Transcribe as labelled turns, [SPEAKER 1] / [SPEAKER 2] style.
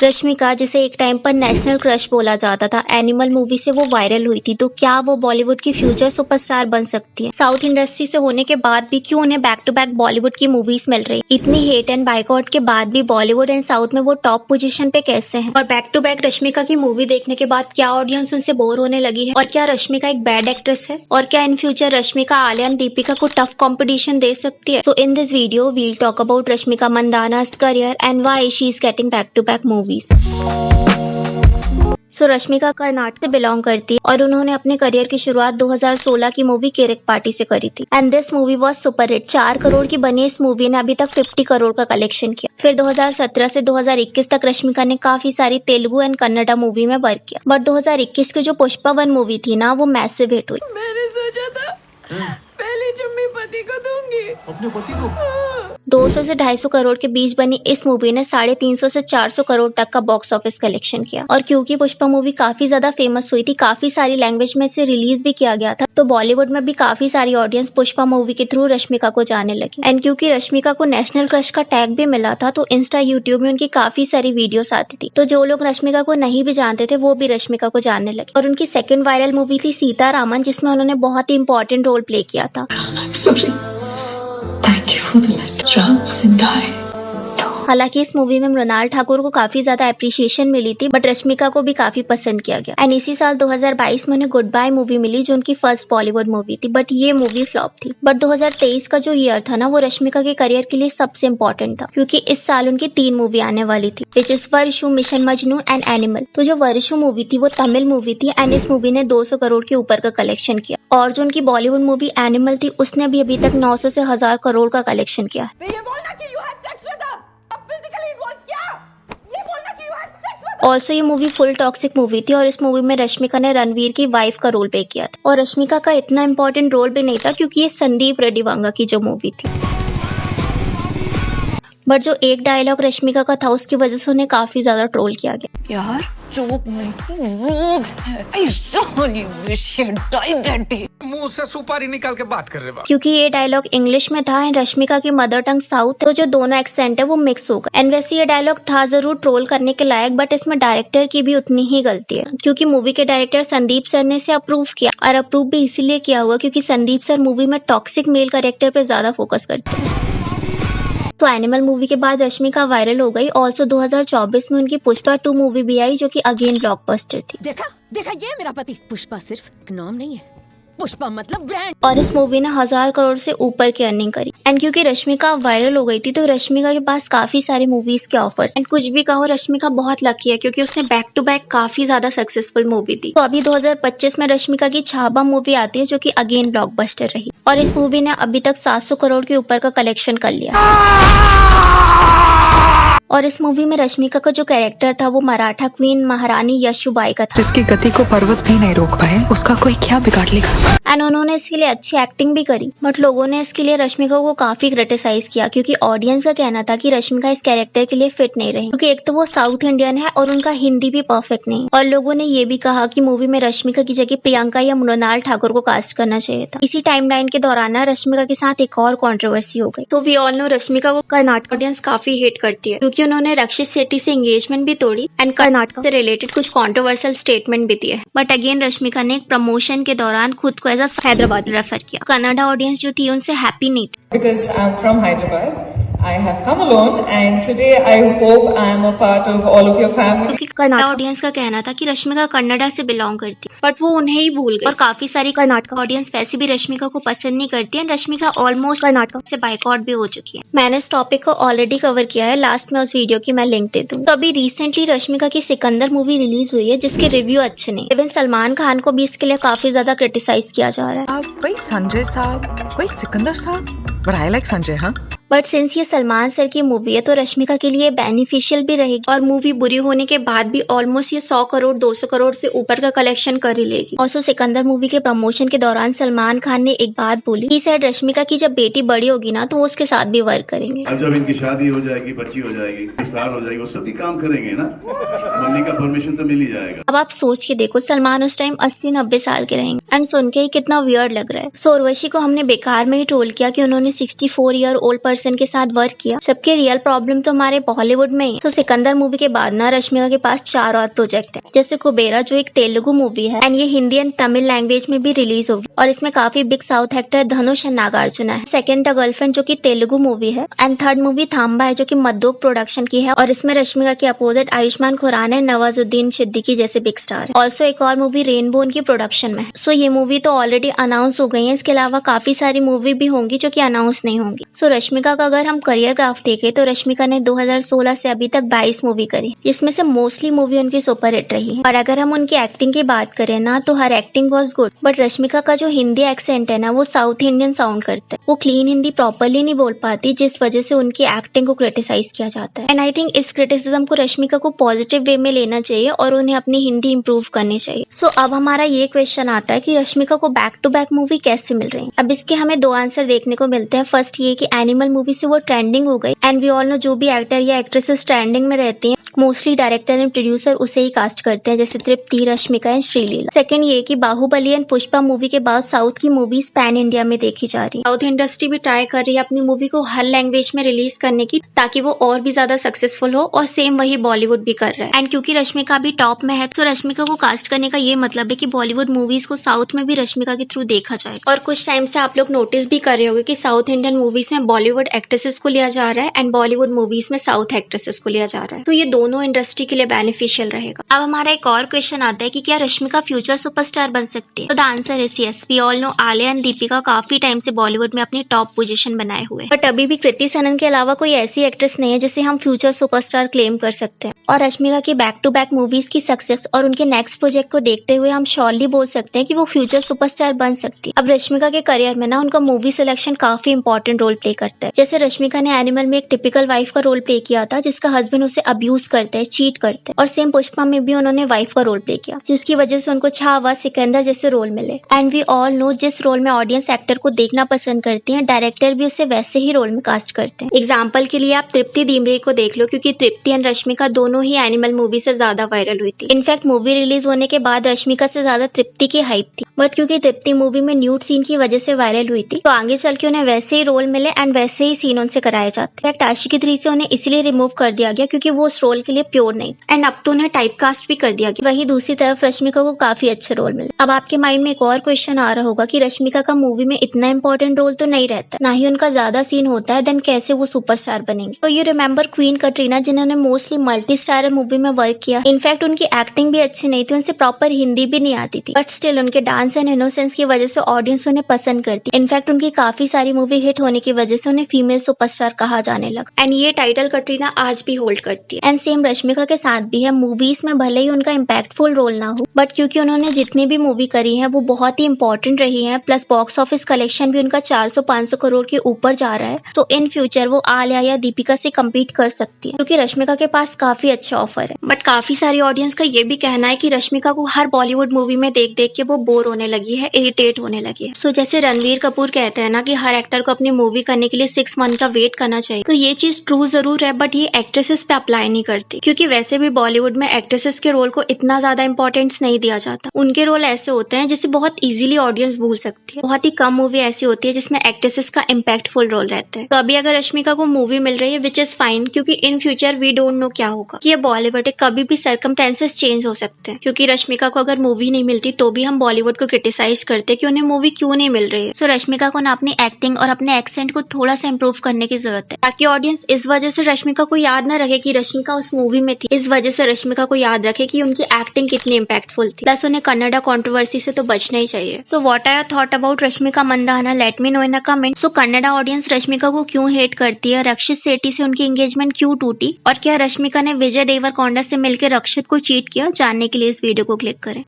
[SPEAKER 1] रश्मिका, जिसे एक टाइम पर नेशनल क्रश बोला जाता था, एनिमल मूवी से वो वायरल हुई थी, तो क्या वो बॉलीवुड की फ्यूचर सुपरस्टार बन सकती है? साउथ इंडस्ट्री से होने के बाद भी क्यों उन्हें बैक टू बैक बॉलीवुड की मूवीज मिल रही? इतनी हेट एंड बाइकआउट के बाद भी बॉलीवुड एंड साउथ में वो टॉप पोजीशन पे कैसे हैं? और बैक टू बैक रश्मिका की मूवी देखने के बाद क्या ऑडियंस उनसे बोर होने लगी है? और क्या रश्मिका एक बैड एक्ट्रेस है? और क्या in future Rashmika, Alia and Deepika को टफ कॉम्पिटिशन दे सकती है? So in this video we'll talk about Rashmika Mandanna's career and why she is getting back to back movies. Rashmika Karnataka से बिलोंग करती है और उन्होंने अपने करियर की शुरुआत 2016 की मूवी किरिक पार्टी से करी थी and this movie was super hit. 4 crore की बनी इस मूवी ने अभी तक 50 करोड़ का कलेक्शन किया। फिर 2017 से 2021 तक रश्मिका ने काफी सारी तेलुगु एंड कन्नड़ा मूवी में वर्क किया, बट 2021 की जो पुष्पा 1 मूवी थी ना, वो मैसिव हिट हुई।
[SPEAKER 2] मैंने सोचा था पहली चुम्मी पति को दूंगी,
[SPEAKER 3] अपने पति को।
[SPEAKER 1] 200 से 250 करोड़ के बीच बनी इस मूवी ने 350 से 400 करोड़ तक का बॉक्स ऑफिस कलेक्शन किया। और क्योंकि पुष्पा मूवी काफी ज्यादा फेमस हुई थी, काफी सारी लैंग्वेज में से रिलीज भी किया गया था, तो बॉलीवुड में भी काफी सारी ऑडियंस पुष्पा मूवी के थ्रू रश्मिका को जाने लगी। एंड क्योंकि रश्मिका को नेशनल क्रश का टैग भी मिला था, तो इंस्टा, यूट्यूब में उनकी काफी सारी वीडियोस आती थी, तो जो लोग रश्मिका को नहीं भी जानते थे वो भी रश्मिका को जानने लगे। और उनकी सेकंड वायरल मूवी थी सीतारामन, जिसमें उन्होंने बहुत ही इंपॉर्टेंट रोल प्ले किया था।
[SPEAKER 2] Sorry. Thank you for the letter. Ram Sindai.
[SPEAKER 1] हालांकि इस मूवी में मृणाल ठाकुर को काफी ज्यादा अप्रिशिएशन मिली थी, बट रश्मिका को भी काफी पसंद किया गया। एंड इसी साल 2022 में उन्हें गुड बाय मूवी मिली, जो उनकी फर्स्ट बॉलीवुड मूवी थी, बट ये मूवी फ्लॉप थी। बट 2023 का जो ईयर था ना, वो रश्मिका के करियर के लिए सबसे इम्पोर्टेंट था, क्योंकि इस साल उनकी 3 मूवी आने वाली थी, which is Varisu, Mission Majnu and Animal. तो जो वर्षु मूवी थी वो तमिल मूवी थी एंड इस मूवी ने 200 करोड़ के ऊपर का कलेक्शन किया। और जो उनकी बॉलीवुड मूवी एनिमल थी, उसने भी अभी तक 900 से 1000 करोड़ का कलेक्शन किया। ऑल्सो ये मूवी फुल टॉक्सिक मूवी थी और इस मूवी में रश्मिका ने रणवीर की वाइफ का रोल प्ले किया था। और रश्मिका का इतना इम्पोर्टेंट रोल भी नहीं था, क्योंकि ये संदीप रेड्डीवांगा की जो मूवी थी। बट जो एक डायलॉग रश्मिका का था, उसकी वजह से उन्हें काफी ज्यादा ट्रोल किया गया।
[SPEAKER 2] यार जोक नहीं, रोग है। I really wish I had died that day.
[SPEAKER 3] मुंह से सुपारी निकाल के बात कर रहे बा।
[SPEAKER 1] क्योंकि ये डायलॉग इंग्लिश में था एंड रश्मिका की मदर टंग साउथ, तो जो दोनों एक्सेंट है वो मिक्स होगा। एंड वैसे ये डायलॉग था जरूर ट्रोल करने के लायक, बट इसमें डायरेक्टर की भी उतनी ही गलती है, क्योंकि मूवी के डायरेक्टर संदीप सर ने इसे अप्रूव किया, और अप्रूव भी इसीलिए किया हुआ क्योंकि संदीप सर मूवी में टॉक्सिक मेल कैरेक्टर पे ज्यादा फोकस करते हैं। तो एनिमल मूवी के बाद रश्मिका वायरल हो गई। ऑल्सो 2024 में उनकी पुष्पा 2 मूवी भी आई, जो कि अगेन ब्लॉकबस्टर थी।
[SPEAKER 2] देखा ये मेरा पति। पुष्पा सिर्फ एक नाम नहीं है, पुष्पा मतलब ब्रांड।
[SPEAKER 1] और इस मूवी ने 1000 करोड़ से ऊपर की अर्निंग करी। एंड क्योंकि रश्मिका वायरल हो गई थी, तो रश्मिका के पास काफी सारे मूवीज के ऑफर। एंड कुछ भी कहो, रश्मिका बहुत लकी है, क्योंकि उसने बैक टू बैक काफी ज्यादा सक्सेसफुल मूवी दी। तो अभी 2025 में रश्मिका की छाबा मूवी आती है, जो कि अगेन ब्लॉकबस्टर रही, और इस मूवी ने अभी तक 700 करोड़ के ऊपर का कलेक्शन कर लिया। और इस मूवी में रश्मिका का जो कैरेक्टर था, वो मराठा क्वीन महारानी यशोबाई का था,
[SPEAKER 4] जिसकी गति को पर्वत भी नहीं रोक पाए, उसका कोई क्या बिगाड़ लेगा।
[SPEAKER 1] एंड उन्होंने इसके लिए अच्छी एक्टिंग भी करी, बट लोगों ने इसके लिए रश्मिका को काफी क्रिटिसाइज किया, क्योंकि ऑडियंस का कहना था कि रश्मिका इस कैरेक्टर के लिए फिट नहीं रही, क्योंकि एक तो वो साउथ इंडियन है और उनका हिंदी भी परफेक्ट नहीं। और लोगों ने ये भी कहा कि मूवी में रश्मिका की जगह प्रियंका या मृणाल ठाकुर को कास्ट करना चाहिए था। इसी टाइमलाइन के दौरान रश्मिका के साथ एक और कंट्रोवर्सी हो गई। तो वी ऑल नो रश्मिका को कर्नाटक ऑडियंस काफी हेट करती है, क्योंकि उन्होंने रक्षित शेट्टी से एंगेजमेंट भी तोड़ी एंड कर्नाटक से रिलेटेड कुछ कंट्रोवर्शियल स्टेटमेंट भी दिए। बट अगेन रश्मिका ने एक प्रमोशन के दौरान खुद को एज अ हैदराबाद रेफर किया। कन्नड़ा ऑडियंस जो थी उनसे हैप्पी नहीं थी।
[SPEAKER 5] Because I'm from Hyderabad, I have come alone and today I hope I am a part of all of your family.
[SPEAKER 1] क्योंकि कन्नड़ा ऑडियंस का कहना था कि रश्मिका कन्नड़ा से बिलोंग करती, बट वो उन्हें ही भूल गई। और काफी सारी कर्नाटक ऑडियंस वैसे भी रश्मिका को पसंद नहीं करती है। रश्मिका ऑलमोस्ट कर्नाटक से बाइकआउट भी हो चुकी है। मैंने इस टॉपिक को ऑलरेडी कवर किया है, लास्ट में उस वीडियो की मैं लिंक दे दूँ। तो अभी रिसेंटली रश्मिका की सिकंदर मूवी रिलीज हुई है, जिसके रिव्यू अच्छे नहीं। इवन सलमान खान को भी इसके लिए काफी ज्यादा क्रिटिसाइज किया जा रहा है।
[SPEAKER 4] कोई संजय साहब, कोई सिकंदर साहब, बट आई लाइक संजय। हाँ,
[SPEAKER 1] बट सिंस ये सलमान सर की मूवी है, तो रश्मिका के लिए बेनिफिशियल भी रहेगी। और मूवी बुरी होने के बाद भी ऑलमोस्ट ये 100 करोड़ 200 करोड़ से ऊपर का कलेक्शन कर ही लेगी। ऑल्सो सिकंदर मूवी के प्रमोशन के दौरान सलमान खान ने एक बात बोली कि शायद रश्मिका की जब बेटी बड़ी होगी ना, तो वो उसके साथ भी वर्क करेंगे।
[SPEAKER 6] अब जब इनकी शादी हो जाएगी, बच्ची हो जाएगी, स्टार हो जाएगी, वो सभी काम करेंगे ना, मम्मी का परमिशन तो मिल ही जाएगा।
[SPEAKER 1] अब आप सोच के देखो, सलमान उस टाइम 80-90 साल के रहेंगे एंड सुन के ही कितना वियर्ड लग रहा है। तो उर्वशी को हमने बेकार में ही ट्रोल किया कि उन्होंने 64 ईयर ओल्ड पर्सन पर्सन के साथ वर्क किया। सबके रियल प्रॉब्लम तो हमारे बॉलीवुड में ही। तो सिकंदर मूवी के बाद ना रश्मिका के पास 4 और प्रोजेक्ट है, जैसे कुबेरा जो एक तेलुगु मूवी है एंड ये हिंदी एंड तमिल लैंग्वेज में भी रिलीज होगी और इसमें काफी big south actor Dhanush and Nagarjuna है। सेकंड द गर्लफ्रेंड जो कि तेलुगु मूवी है एंड थर्ड मूवी थांबा है जो कि मद्दोक प्रोडक्शन की है और इसमें रश्मिका के अपोजिट आयुष्मान खुराना है, नवाजुद्दीन सिद्दीकी जैसे बिग स्टार है। ऑल्सो एक और मूवी रेनबो उनकी प्रोडक्शन में है। सो ये मूवी तो ऑलरेडी अनाउंस हो गई है। इसके अलावा काफी सारी मूवी भी होंगी जो कि अनाउंस नहीं होंगी। सो रश्मिका का अगर हम करियर ग्राफ देखें तो रश्मिका ने 2016 से अभी तक 22 मूवी करी, जिसमें से मोस्टली मूवी उनकी सुपर हिट रही है। और अगर हम उनकी एक्टिंग की बात करें ना तो her acting was good, but Rashmika का जो हिंदी एक्सेंट है ना वो साउथ इंडियन साउंड करता है। वो क्लीन हिंदी प्रॉपरली नहीं बोल पाती, जिस वजह से उनकी एक्टिंग को क्रिटिसाइज किया जाता है। एंड आई थिंक इस क्रिटिसिज्म को रश्मिका को पॉजिटिव वे में लेना चाहिए और उन्हें अपनी हिंदी इंप्रूव करनी चाहिए। सो अब हमारा ये क्वेश्चन आता है कि रश्मिका को बैक टू बैक मूवी कैसे मिल रही है। अब इसके हमें 2 आंसर देखने को मिलते हैं। फर्स्ट ये कि एनिमल मूवी से वो ट्रेंडिंग हो गई एंड वी ऑल नो जो भी एक्टर या एक्ट्रेसेस ट्रेंडिंग में रहती हैं मोस्टली डायरेक्टर एंड प्रोड्यूसर उसे ही कास्ट करते हैं, जैसे तृप्ति, रश्मिका एंड श्रीलीला। सेकंड ये कि बाहुबली एंड पुष्पा मूवी के बाद साउथ की मूवीज पैन इंडिया में देखी जा रही है। साउथ इंडस्ट्री भी ट्राई कर रही है अपनी मूवी को हर लैंग्वेज में रिलीज करने की, ताकि वो और भी ज्यादा सक्सेसफुल हो और सेम वही बॉलीवुड भी कर रहा है। एंड क्योंकि रश्मिका भी टॉप में है तो रश्मिका को कास्ट करने का ये मतलब है कि बॉलीवुड मूवीज को साउथ में भी रश्मिका के थ्रू देखा जाए। और कुछ टाइम से आप लोग नोटिस भी कर रहे होंगे कि साउथ इंडियन मूवीज में बॉलीवुड एक्ट्रेसेस को लिया जा रहा है एंड बॉलीवुड मूवीज में साउथ एक्ट्रेसेस को लिया जा रहा है। तो ये दोनों इंडस्ट्री के लिए बेनिफिशियल रहेगा। अब हमारा एक और क्वेश्चन आता है कि क्या रश्मिका फ्यूचर सुपरस्टार बन सकती है। तो the answer is yes. We all know Alia and Deepika काफी टाइम से बॉलीवुड में अपनी टॉप पोजीशन बनाए हुए, बट अभी भी कृति सनन के अलावा कोई ऐसी एक्ट्रेस नहीं है जिसे हम फ्यूचर सुपरस्टार क्लेम कर सकते हैं। और रश्मिका की बैक टू बैक मूवीज की सक्सेस और उनके नेक्स्ट प्रोजेक्ट को देखते हुए हम श्योरली बोल सकते हैं कि वो फ्यूचर सुपरस्टार बन सकती है। अब रश्मिका के करियर में ना उनका मूवी सिलेक्शन काफी इंपॉर्टेंट रोल प्ले करता है। जैसे रश्मिका ने एनिमल में एक टिपिकल वाइफ का रोल प्ले किया था जिसका हस्बैंड उसे अब्यूज करते हैं, चीट करते हैं, और सेम पुष्पा में भी उन्होंने वाइफ का रोल प्ले किया जिसकी वजह से उनको छावा, सिकंदर जैसे रोल मिले। एंड वी ऑल नो जिस रोल में ऑडियंस एक्टर को देखना पसंद करती है डायरेक्टर भी उसे वैसे ही रोल में कास्ट करते हैं। एग्जाम्पल के लिए आप तृप्ति दीमरे को देख लो, क्योंकि तृप्ति एंड रश्मिका दोनों ही एनिमल मूवी से ज्यादा वायरल हुई थी। इनफैक्ट मूवी रिलीज होने के बाद रश्मिका से ज्यादा तृप्ति की हाइप थी, बट क्योंकि तृप्ति मूवी में न्यूड सीन की वजह से वायरल हुई थी तो आगे चल के उन्हें वैसे ही रोल मिले एंड वैसे ही सीन उनसे कराए जाते। इनफैक्ट आशिकी 3 से उन्हें इसलिए रिमूव कर दिया गया क्योंकि वो उस रोल के लिए प्योर नहीं, एंड अब तो उन्हें टाइप कास्ट भी कर दिया गया। वही दूसरी तरफ रश्मिका को काफी अच्छे रोल मिले। अब आपके माइंड में एक और क्वेश्चन आ रहा होगा कि रश्मिका का मूवी में इतना इंपॉर्टेंट रोल तो नहीं रहता, ना ही उनका ज्यादा सीन होता है, देन कैसे वो सुपरस्टार बनेंगे। तो यू रिमेम्बर क्वीन कैटरीना जिन्होंने मोस्टली मल्टी स्टारर मूवी में वर्क किया। इनफैक्ट उनकी एक्टिंग भी अच्छी नहीं थी, उनसे प्रॉपर हिंदी भी नहीं आती थी, बट स्टिल उनके डांस एंड इनोसेंस की वजह से ऑडियंस उन्हें पसंद करती। इनफैक्ट उनकी काफी सारी मूवी हिट होने की वजह से उन्हें फीमेल सुपरस्टार कहा जाने लगा एंड ये टाइटल कैटरीना आज भी होल्ड करती है। एंड सेम रश्मिका के साथ भी है। मूवीज में भले ही उनका इम्पैक्टफुल रोल ना हो, बट क्योंकि उन्होंने जितनी भी मूवी करी है वो बहुत ही इंपॉर्टेंट रही है, प्लस बॉक्स ऑफिस कलेक्शन भी उनका 400-500 करोड़ के ऊपर जा रहा है, तो इन फ्यूचर वो आलिया या दीपिका से कम्पीट कर सकती है क्योंकि रश्मिका के पास काफी अच्छा ऑफर है। बट काफी सारी ऑडियंस का ये भी कहना है कि रश्मिका को हर बॉलीवुड मूवी में देख देख के वो बोर होने लगी है, इरिटेट होने लगी है। सो जैसे रणवीर कपूर कहते हैं ना कि हर एक्टर को अपनी मूवी करने के लिए 6 मंथ का वेट करना चाहिए, तो ये चीज ट्रू जरूर है, बट ये एक्ट्रेसेस पे अप्लाई नहीं करती क्योंकि वैसे भी बॉलीवुड में एक्ट्रेसेस के रोल को इतना ज्यादा इंपॉर्टेंस नहीं दिया जाता। उनके रोल ऐसे होते हैं जिसे बहुत इजीली ऑडियंस भूल सकती है। बहुत ही कम मूवी ऐसी होती है जिसमें एक्ट्रेसेस का इम्पैक्टफुल रोल रहता है। तो अभी अगर रश्मिका को मूवी मिल रही है विच इज फाइन, क्योंकि in future we don't know क्या होगा, कि ये बॉलीवुड है, कभी भी सर्कमस्टेंसेस चेंज हो सकते हैं। क्योंकि रश्मिका को अगर मूवी नहीं मिलती तो भी हम बॉलीवुड को क्रिटिसाइज करते कि उन्हें मूवी क्यों नहीं मिल रही है। सो रश्मिका को ना अपनी एक्टिंग और अपने एक्सेंट को थोड़ा सा इम्प्रूव करने की जरूरत है, ताकि ऑडियंस इस वजह से रश्मिका को याद न रखे कि रश्मिका उस मूवी में थी, इस वजह से रश्मिका को याद रखे कि उनकी एक्टिंग कितनी इम्पैक्टफुल थी। प्लस उन्हें कन्नड़ा कंट्रोवर्सी से तो बचना ही चाहिए। So what are your thought about Rashmika Mandanna, let me know in a comment. So Kannada audience Rashmika को क्यों हेट करती है, रक्षित सेठी से उनकी एंगेजमेंट क्यों टूटी, और क्या रश्मिका ने विजय देवरकोंडा से मिलकर रक्षित को चीट किया, जानने के लिए इस वीडियो को क्लिक करें।